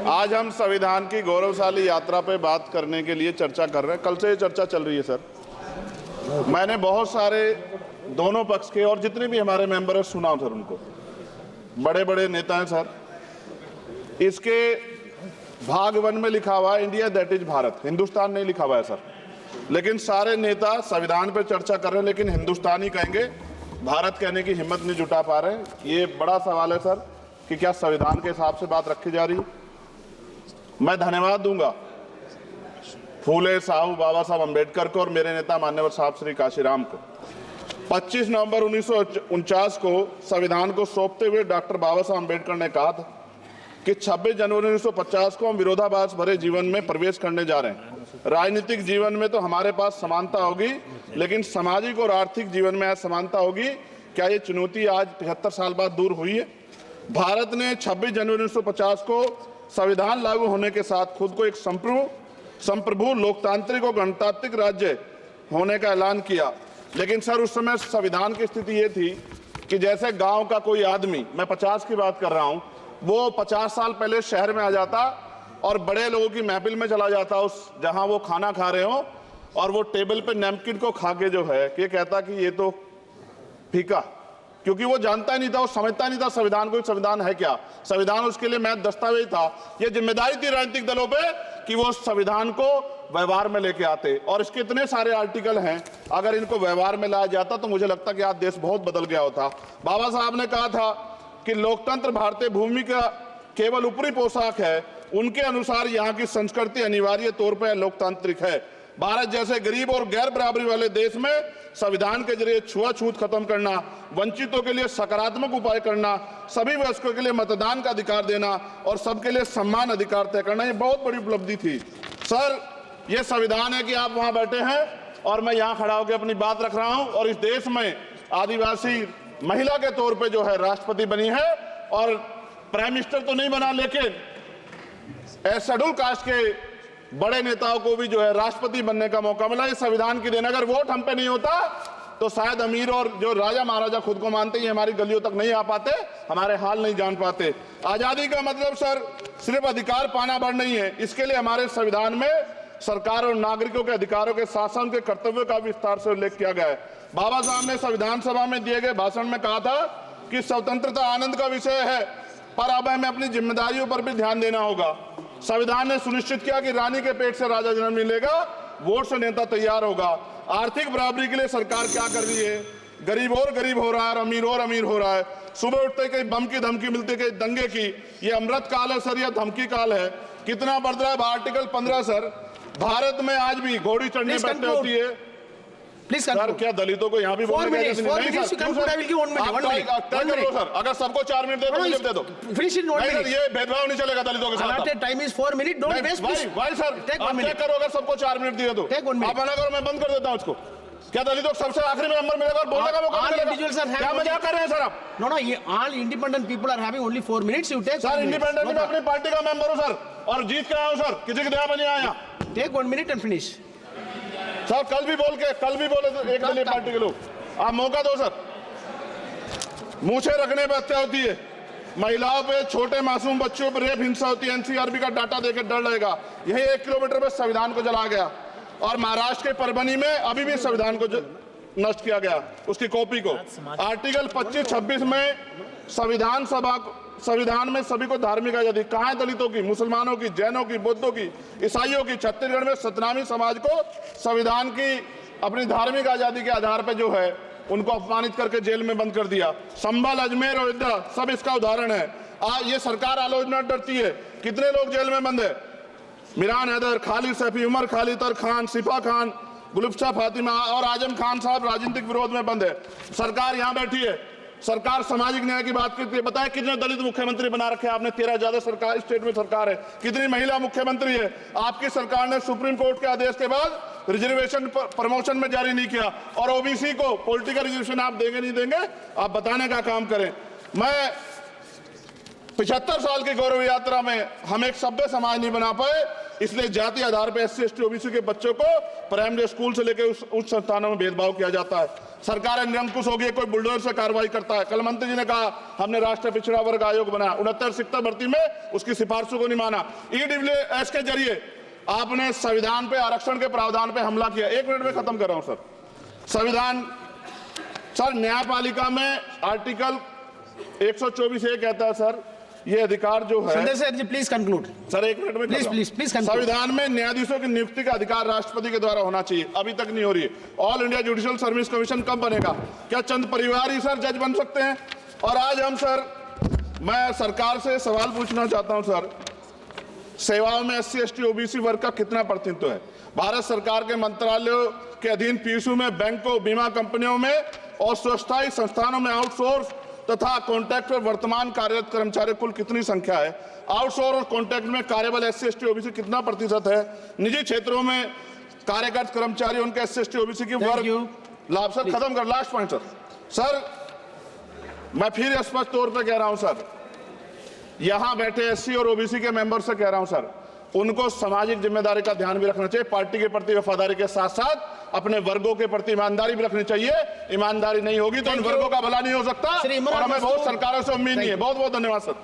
आज हम संविधान की गौरवशाली यात्रा पे बात करने के लिए चर्चा कर रहे हैं। कल से ये चर्चा चल रही है सर। मैंने बहुत सारे दोनों पक्ष के और जितने भी हमारे मेंबर हैं सुना सर, उनको बड़े बड़े नेता हैं सर। इसके भाग 1 में लिखा हुआ है India that is Bharat, Hindustan नहीं लिखा हुआ है सर। लेकिन सारे नेता संविधान पे चर्चा कर रहे हैं, लेकिन हिंदुस्तान ही कहेंगे, भारत कहने की हिम्मत नहीं जुटा पा रहे हैं। ये बड़ा सवाल है सर कि क्या संविधान के हिसाब से बात रखी जा रही है। मैं धन्यवाद दूंगा फूले साहू बाबा साहब अम्बेडकर को और मेरे नेता मान्यवर साहब श्री काशीराम को। 25 नवंबर 1949 को संविधान को सौंपते हुए डॉक्टर बाबा साहब अम्बेडकर ने कहा था कि 26 जनवरी 1950 को हम विरोधाभास भरे जीवन में प्रवेश करने जा रहे हैं। राजनीतिक जीवन में तो हमारे पास समानता होगी, लेकिन सामाजिक और आर्थिक जीवन में असमानता होगी। क्या ये चुनौती आज 73 साल बाद दूर हुई है? भारत ने 26 जनवरी 1950 को संविधान लागू होने के साथ खुद को एक संप्रभु लोकतांत्रिक और गणतांत्रिक राज्य होने का ऐलान किया। लेकिन सर उस समय संविधान की स्थिति ये थी कि जैसे गांव का कोई आदमी, मैं 50 की बात कर रहा हूं, वो 50 साल पहले शहर में आ जाता और बड़े लोगों की महफिल में चला जाता, उस जहां वो खाना खा रहे हो, और वो टेबल पे नैपकिन को खा के जो है ये कहता कि ये तो फीका, क्योंकि वो जानता ही नहीं था, वो समझता नहीं था संविधान को, संविधान है क्या। संविधान उसके लिए महज दस्तावेज था। ये जिम्मेदारी थी राजनीतिक दलों पे कि वो संविधान को व्यवहार में लेके आते। और इसके इतने सारे आर्टिकल हैं, अगर इनको व्यवहार में लाया जाता तो मुझे लगता कि आज देश बहुत बदल गया होता। बाबा साहब ने कहा था कि लोकतंत्र भारतीय भूमि का केवल ऊपरी पोशाक है, उनके अनुसार यहाँ की संस्कृति अनिवार्य तौर पर लोकतांत्रिक है। भारत जैसे गरीब और गैर बराबरी वाले देश में संविधान के जरिए छुआछूत खत्म करना, वंचितों के लिए सकारात्मक उपाय करना, सभी वयस्कों के लिए मतदान का अधिकार देना और सबके लिए सम्मान अधिकार तय करना, ये बहुत बड़ी उपलब्धि थी सर। ये संविधान है कि आप वहां बैठे हैं और मैं यहां खड़ा होकर अपनी बात रख रहा हूं, और इस देश में आदिवासी महिला के तौर पे जो है राष्ट्रपति बनी है, और प्राइम मिनिस्टर तो नहीं बना, लेकिन शेड्यूल कास्ट के बड़े नेताओं को भी जो है राष्ट्रपति बनने का मौका मिला। इस संविधान की देन, अगर वोट हम पे नहीं होता तो शायद अमीर और जो राजा महाराजा खुद को मानते हैं हमारी गलियों तक नहीं आ पाते, हमारे हाल नहीं जान पाते। आजादी का मतलब सर सिर्फ अधिकार पाना भर नहीं है, इसके लिए हमारे संविधान में सरकार और नागरिकों के अधिकारों के शासन के कर्तव्यों का विस्तार से उल्लेख किया गया है। बाबा साहब ने संविधान सभा में दिए गए भाषण में कहा था कि स्वतंत्रता आनंद का विषय है, पर अब हमें अपनी जिम्मेदारियों पर भी ध्यान देना होगा। संविधान ने सुनिश्चित किया कि रानी के पेट से राजा जन्म नहीं लेगा, वोट से नेता तैयार होगा। आर्थिक बराबरी के लिए सरकार क्या कर रही है? गरीब और गरीब हो रहा है और अमीर हो रहा है। सुबह उठते कहीं बम की धमकी मिलती, कहीं दंगे की। ये अमृत काल है सर या धमकी काल है? कितना बढ़ रहा है आर्टिकल 15 सर। भारत में आज भी घोड़ी चढ़ने बैठने होती है सर। क्या दलितों को यहाँ भी बोलने का नहीं सर? अगर सबको 4 मिनट दे दो, ये भेदभाव नहीं चलेगा दलितों के साथ। Time is 4 minute, don't waste भाई सर, आप क्या करो अगर सबको 4 मिनट दिए तो आप मना करो, मैं बंद कर देता हूँ इसको। क्या दलितों को सबसे आखिरी में नंबर मिलेगा और बोलने का मौका मिलेगा? क्या मजाक कर रहे हैं सर आप? नो, ये all independent people are having only 4 minutes. You take sir, independent मैं अपनी पार्टी का मेंबर हूँ सर, और जीत के आया हूँ सर, किसी की दया बनी आया। Take 1 minute and finish sir. कल भी बोले तो एक दलीय पार्टी के लोग, आप मौका दो सर। मूछे रखने पर हत्या होती है, महिलाओं पे, छोटे मासूम बच्चों पर रेप हिंसा होती है। एनसीआरबी का डाटा देकर डर लगेगा। यही 1 किलोमीटर में संविधान को जला गया, और महाराष्ट्र के परभनी में अभी भी संविधान को नष्ट किया गया, उसकी कॉपी को। आर्टिकल 25-26 में संविधान में सभी को धार्मिक आजादी। कहाँ है दलितों की, मुसलमानों की, जैनों की, बौद्धों की, ईसाइयों की? छत्तीसगढ़ में सतनामी समाज को संविधान की अपनी धार्मिक आजादी के आधार पर जो है उनको अपमानित करके जेल में बंद कर दिया। संभल, अजमेर, अयोध्या सब इसका उदाहरण है। ये सरकार आलोचना डरती है। कितने लोग जेल में बंद है? मिरान हैदर, खालिद सैफी, उमर खालिद खान, सिफा खान, गुलफ्शा फातिमा और आजम खान साहब राजनीतिक विरोध में बंद है। सरकार यहाँ बैठी है, सरकार सामाजिक न्याय की बात करती है। बताए कितने दलित मुख्यमंत्री बना रखे आपने? 13 ज्यादा सरकार स्टेट में सरकार है। कितनी महिला मुख्यमंत्री है? आपकी सरकार ने सुप्रीम कोर्ट के आदेश के बाद रिजर्वेशन प्रमोशन में जारी नहीं किया, और ओबीसी को पॉलिटिकल रिजर्वेशन आप देंगे नहीं देंगे, आप बताने का काम करें। मैं 75 साल की गौरव यात्रा में हम एक सभ्य समाज नहीं बना पाए, इसलिए जाति आधार पर SC ST OBC के बच्चों को प्राइमरी स्कूल से लेकर उच्च संस्थानों में भेदभाव किया जाता है। सरकार निरंकुश हो गई, कोई बुलडोजर से कार्रवाई करता है। कल मंत्री जी ने कहा हमने राष्ट्रीय पिछड़ा वर्ग आयोग बनाया, 69 शिक्षक भर्ती में उसकी सिफारिशों को नहीं माना। EWS के जरिए आपने संविधान पे आरक्षण के प्रावधान पे हमला किया। 1 मिनट में खत्म कर रहा हूं सर। संविधान सर न्यायपालिका में आर्टिकल 124 ये कहता है सर, ये अधिकार जो है Sanjay sir, please conclude sir 1 minute में प्लीज संविधान में न्यायाधीशों की नियुक्ति का अधिकार राष्ट्रपति के द्वारा होना चाहिए, अभी तक नहीं हो रही है। All India judicial service commission कब बनेगा? क्या चंद परिवार ही सर जज बन सकते हैं? और आज हम सर, मैं सरकार से सवाल पूछना चाहता हूं सर, सेवाओं में SC ST OBC वर्ग का कितना प्रतिनिधित्व है? भारत सरकार के मंत्रालयों के अधीन PSU में बैंकों, बीमा कंपनियों में और स्वस्थायी संस्थानों में आउटसोर्स तथा कॉन्ट्रैक्ट पर वर्तमान कार्यरत कर्मचारी कुल कितनी संख्या है? आउटसोर्स और कॉन्ट्रैक्ट में कार्यबल SC ST OBC कितना प्रतिशत है? निजी क्षेत्रों में कार्यरत कर्मचारी उनके SC ST OBC की वर्ग लाभ सर खत्म कर। लास्ट पॉइंट सर, मैं फिर स्पष्ट तौर पर कह रहा हूं सर, यहां बैठे SC और OBC के मेंबर से कह रहा हूं सर, उनको सामाजिक जिम्मेदारी का ध्यान भी रखना चाहिए। पार्टी के प्रति वफादारी के साथ साथ अपने वर्गों के प्रति ईमानदारी भी रखनी चाहिए। ईमानदारी नहीं होगी तो इन वर्गों का भला नहीं हो सकता, और हमें बहुत सरकारों से उम्मीद नहीं है। बहुत बहुत धन्यवाद सर।